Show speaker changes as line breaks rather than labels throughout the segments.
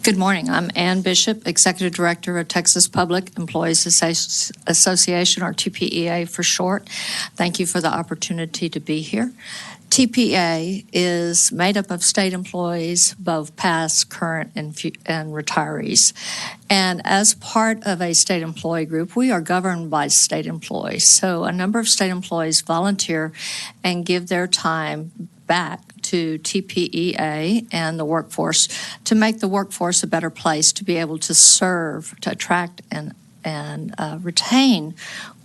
Good morning. I'm Ann Bishop, Executive Director of Texas Public Employees Association, or TPEA for short. Thank you for the opportunity to be here. TPEA is made up of state employees, both past, current, and retirees. And as part of a state employee group, we are governed by state employees. So a number of state employees volunteer and give their time back to TPEA and the workforce to make the workforce a better place to be able to serve, to attract and retain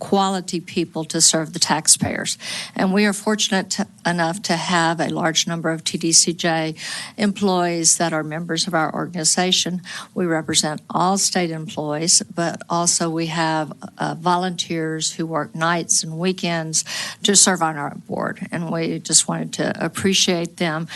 quality people to serve the taxpayers. And we are fortunate enough to have a large number of TDCJ employees that are members of our organization. We represent all state employees, but also we have volunteers who work nights and weekends to serve on our board. And we just wanted to appreciate them.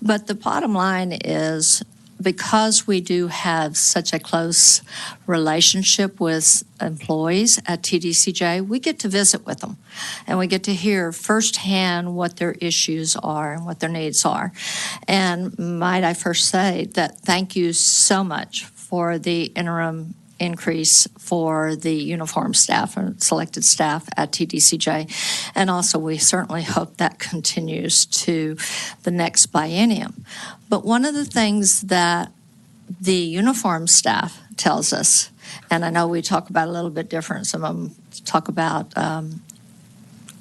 But the bottom line is, because we do have such a close relationship with employees at TDCJ, we get to visit with them and we get to hear firsthand what their issues are and what their needs are. And might I first say that thank you so much for the interim increase for the uniform staff and selected staff at TDCJ. And also we certainly hope that continues to the next biennium. But one of the things that the uniform staff tells us, and I know we talk about a little bit different, some of them talk about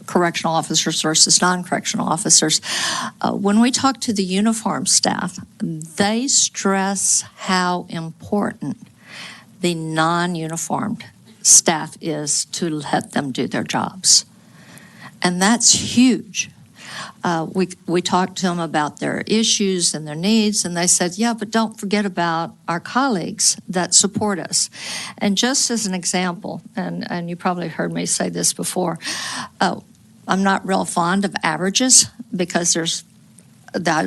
correctional officers versus non-correctional officers. When we talk to the uniform staff, they stress how important the non-uniformed staff is to let them do their jobs. And that's huge. We talked to them about their issues and their needs, and they said, yeah, but don't forget about our colleagues that support us. And just as an example, and you probably heard me say this before, I'm not real fond of averages because there's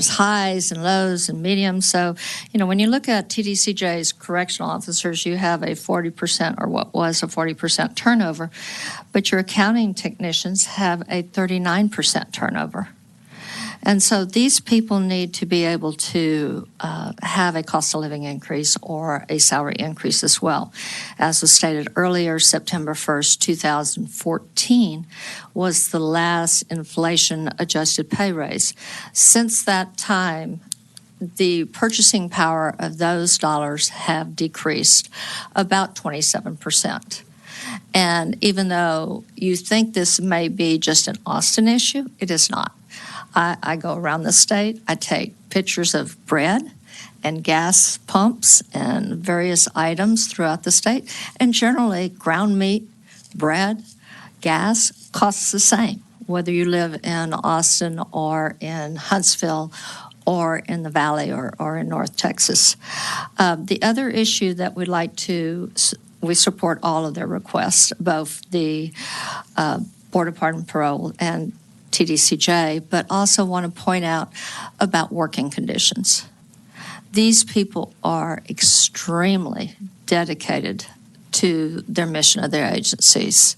highs and lows and mediums. So, when you look at TDCJ's correctional officers, you have a 40% or what was a 40% turnover, but your accounting technicians have a 39% turnover. And so these people need to be able to have a cost of living increase or a salary increase as well. As was stated earlier, September 1st, 2014 was the last inflation-adjusted pay raise. Since that time, the purchasing power of those dollars have decreased about 27%. And even though you think this may be just an Austin issue, it is not. I go around the state, I take pictures of bread and gas pumps and various items throughout the state, and generally ground meat, bread, gas costs the same, whether you live in Austin or in Huntsville or in the Valley or in North Texas. The other issue that we support all of their requests, both the Board of Pardon and Parole and TDCJ, but also want to point out about working conditions. These people are extremely dedicated to their mission of their agencies,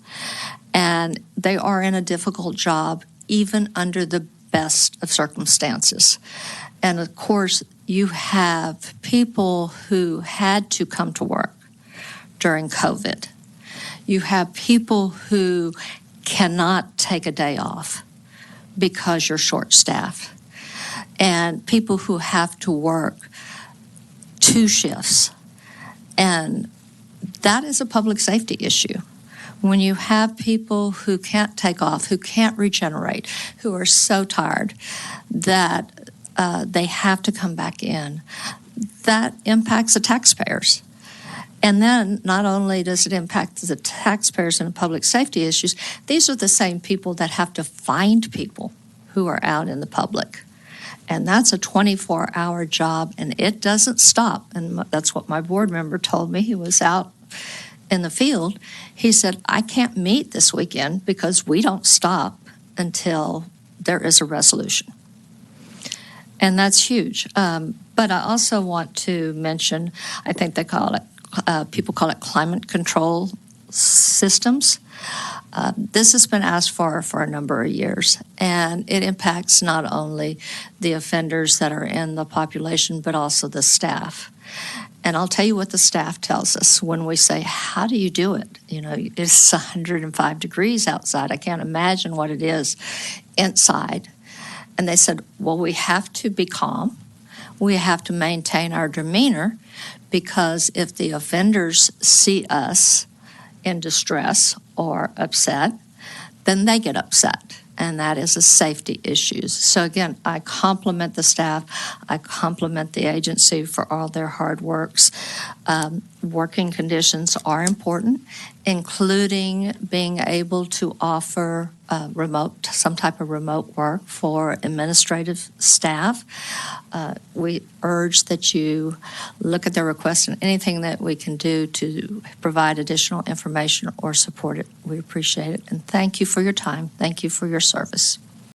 and they are in a difficult job even under the best of circumstances. And of course, you have people who had to come to work during COVID. You have people who cannot take a day off because you're short-staffed, and people who have to work 2 shifts. And that is a public safety issue. When you have people who can't take off, who can't regenerate, who are so tired that they have to come back in, that impacts the taxpayers. And then not only does it impact the taxpayers and public safety issues, these are the same people that have to find people who are out in the public. And that's a 24-hour job, and it doesn't stop. And that's what my board member told me. He was out in the field. He said, I can't meet this weekend because we don't stop until there is a resolution. And that's huge. But I also want to mention, I think they call it people call it climate control systems. This has been asked for a number of years, and it impacts not only the offenders that are in the population, but also the staff. And I'll tell you what the staff tells us when we say, how do you do it? You know, it's 105 degrees outside. I can't imagine what it is inside. And they said, well, we have to be calm. We have to maintain our demeanor, because if the offenders see us in distress or upset, then they get upset. And that is a safety issue. So again, I compliment the staff. I compliment the agency for all their hard works. Working conditions are important, including being able to offer some type of remote work for administrative staff. We urge that you look at their request and anything that we can do to provide additional information or support it. We appreciate it. And thank you for your time. Thank you for your service.